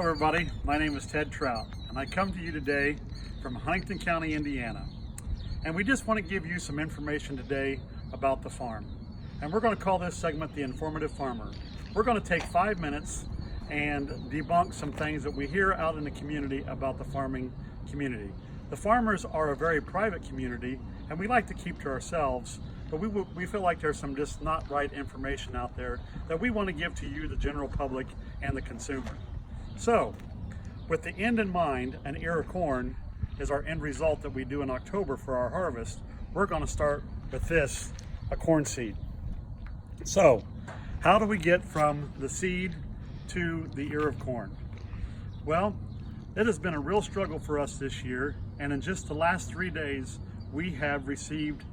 everybody. My name is Ted Trout, and I come to you today from Huntington County, Indiana. And we just want to give you some information today about the farm. And we're going to call this segment The Informative Farmer. We're going to take 5 minutes and debunk some things that we hear out in the community about the farming community. The farmers are a very private community, and we like to keep to ourselves, but we feel like there's some just not right information out there that we want to give to you, the general public and the consumer. So, with the end in mind, an ear of corn is our end result that we do in October for our harvest. We're going to start with this, a corn seed. So, how do we get from the seed to the ear of corn? Well, it has been a real struggle for us this year, and in just the last 3 days, we have received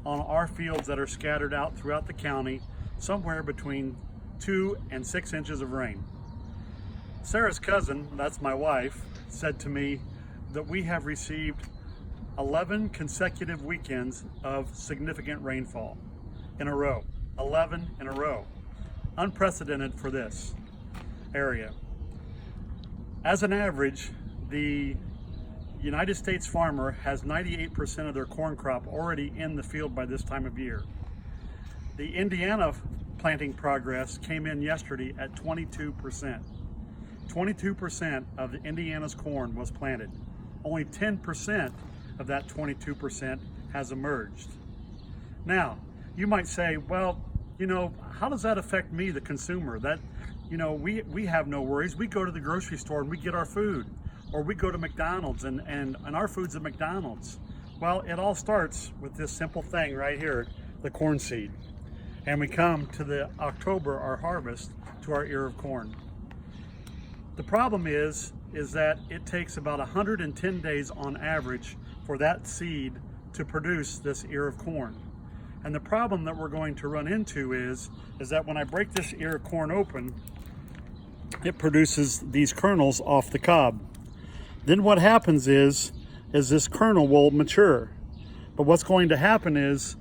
on our fields that are scattered out throughout the county somewhere between 2 and 6 inches of rain. Sarah's cousin, that's my wife, said to me that we have received 11 consecutive weekends of significant rainfall in a row. 11 in a row. Unprecedented for this area. As an average, the United States farmer has 98% of their corn crop already in the field by this time of year. The Indiana planting progress came in yesterday at 22%. 22% of the Indiana's corn was planted. Only 10% of that 22% has emerged. Now, you might say, well, how does that affect me, the consumer? That, we have no worries. We go to the grocery store and we get our food, or we go to McDonald's and our food's at McDonald's. Well, it all starts with this simple thing right here, the corn seed. And we come to the October, our harvest, to our ear of corn. The problem is that it takes about 110 days on average for that seed to produce this ear of corn. And the problem that we're going to run into is that when I break this ear of corn open, it produces these kernels off the cob. Then what happens is this kernel will mature. But what's going to happen is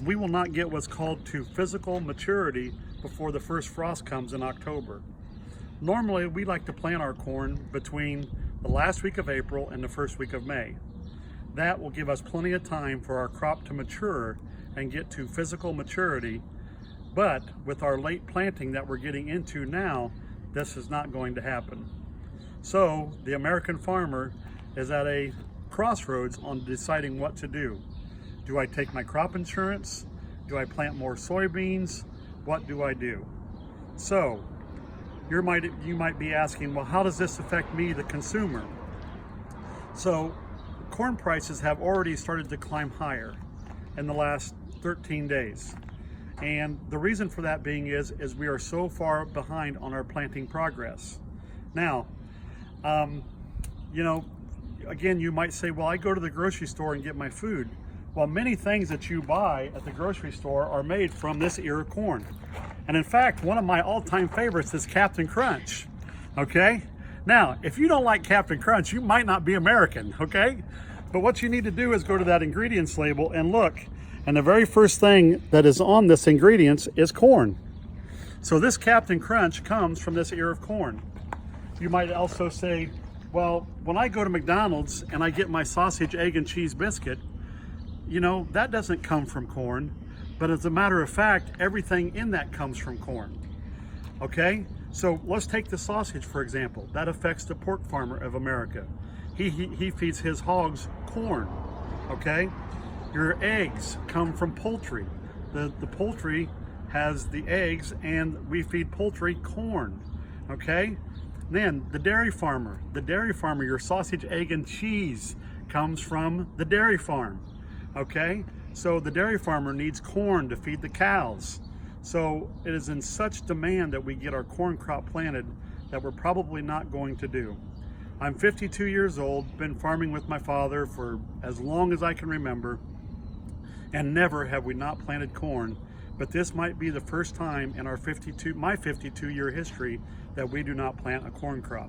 we will not get what's called to physical maturity before the first frost comes in October. Normally, we like to plant our corn between the last week of April and the first week of May. That will give us plenty of time for our crop to mature and get to physical maturity. But with our late planting that we're getting into now, this is not going to happen. So the American farmer is at a crossroads on deciding what to do. Do I take my crop insurance? Do I plant more soybeans? What do I do? So you might be asking, well, how does this affect me, the consumer? So corn prices have already started to climb higher in the last 13 days. And the reason for that being is we are so far behind on our planting progress. Now, again, you might say, well, I go to the grocery store and get my food. Well, many things that you buy at the grocery store are made from this ear of corn. And in fact, one of my all-time favorites is Captain Crunch, okay? Now, if you don't like Captain Crunch, you might not be American, okay? But what you need to do is go to that ingredients label and look. And the very first thing that is on this ingredients is corn. So this Captain Crunch comes from this ear of corn. You might also say, well, when I go to McDonald's and I get my sausage, egg, and cheese biscuit, that doesn't come from corn. But as a matter of fact, everything in that comes from corn. Okay? So let's take the sausage, for example. That affects the pork farmer of America. He feeds his hogs corn. Okay? Your eggs come from poultry. The poultry has the eggs, and we feed poultry corn. Okay? Then the dairy farmer, your sausage, egg, and cheese comes from the dairy farm. Okay? So the dairy farmer needs corn to feed the cows. So it is in such demand that we get our corn crop planted that we're probably not going to do. I'm 52 years old, been farming with my father for as long as I can remember, and never have we not planted corn. But this might be the first time in our 52-year history that we do not plant a corn crop.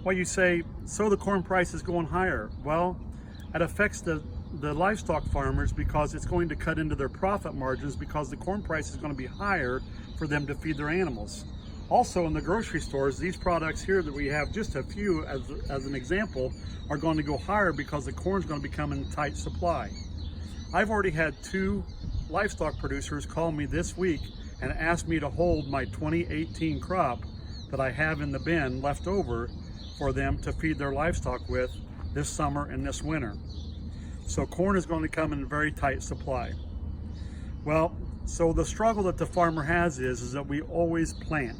Well, you say, so the corn price is going higher. Well, it affects the livestock farmers because it's going to cut into their profit margins because the corn price is going to be higher for them to feed their animals. Also in the grocery stores, these products here that we have, just a few as an example, are going to go higher because the corn is going to become in tight supply. I've already had 2 livestock producers call me this week and ask me to hold my 2018 crop that I have in the bin left over for them to feed their livestock with this summer and this winter. So corn is going to come in very tight supply. Well, so the struggle that the farmer has is that we always plant.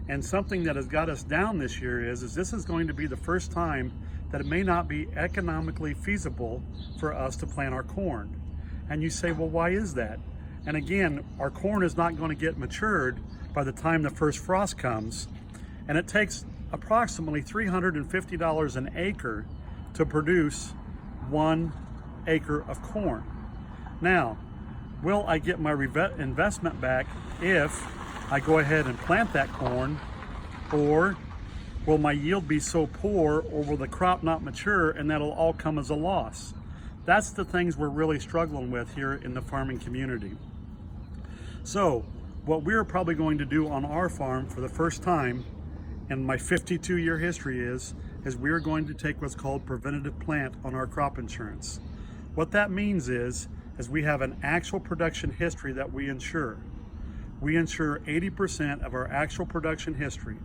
And something that has got us down this year is this is going to be the first time that it may not be economically feasible for us to plant our corn. And you say, well, why is that? And again, our corn is not going to get matured by the time the first frost comes. And it takes approximately $350 an acre to produce 1 acre of corn. Now, will I get my investment back if I go ahead and plant that corn, or will my yield be so poor, or will the crop not mature and that'll all come as a loss? That's the things we're really struggling with here in the farming community. So what we're probably going to do on our farm for the first time in my 52-year history is we're going to take what's called preventative plant on our crop insurance. What that means is we have an actual production history that we insure. We insure 80% of our actual production history,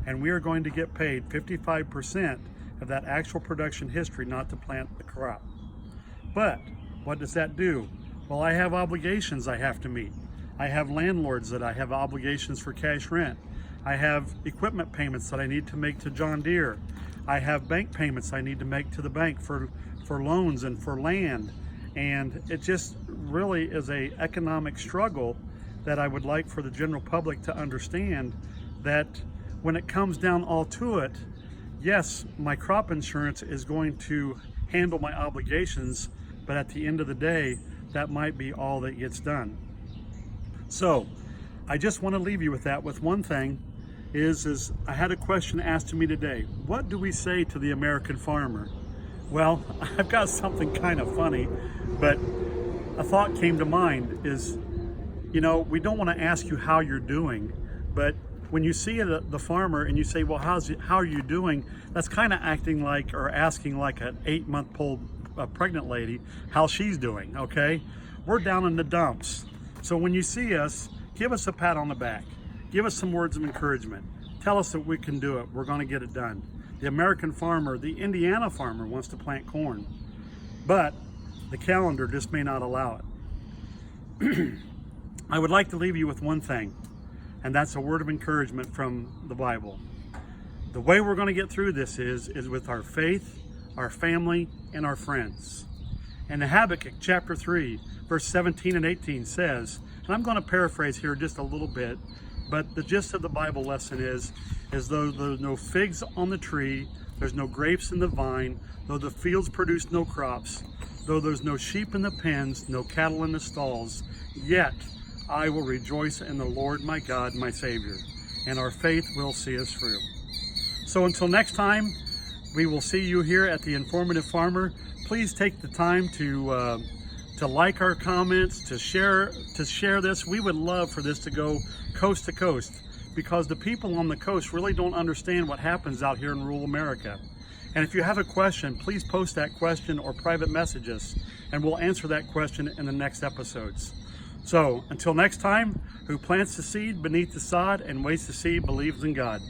and we are going to get paid 55% of that actual production history not to plant the crop. But what does that do? Well, I have obligations I have to meet. I have landlords that I have obligations for cash rent. I have equipment payments that I need to make to John Deere. I have bank payments I need to make to the bank for loans and for land. And it just really is a economic struggle that I would like for the general public to understand, that when it comes down all to it, yes, my crop insurance is going to handle my obligations, but at the end of the day, that might be all that gets done. So I just want to leave you with that, with one thing, is I had a question asked to me today. What do we say to the American farmer? Well, I've got something kind of funny, but a thought came to mind is, you know, we don't want to ask you how you're doing, but when you see the farmer and you say, well, how are you doing? That's kind of acting like, or asking like an 8-month-old pregnant lady how she's doing, okay? We're down in the dumps. So when you see us, give us a pat on the back. Give us some words of encouragement. Tell us that we can do it. We're going to get it done. The American farmer, the Indiana farmer, wants to plant corn, but the calendar just may not allow it. I would like to leave you with one thing, and that's a word of encouragement from the Bible. The way we're going to get through this is with our faith, our family, and our friends. And Habakkuk chapter 3, verse 17 and 18 says, and I'm going to paraphrase here just a little bit, but the gist of the Bible lesson is though there's no figs on the tree, there's no grapes in the vine, though the fields produce no crops, though there's no sheep in the pens, no cattle in the stalls, yet I will rejoice in the Lord my God, my Savior, and our faith will see us through. So until next time, we will see you here at the Informative Farmer. Please take the time to like our comments, to share this. We would love for this to go coast to coast, because the people on the coast really don't understand what happens out here in rural America. And if you have a question, please post that question or private message us, and we'll answer that question in the next episodes. So until next time, who plants the seed beneath the sod and waits to see believes in God.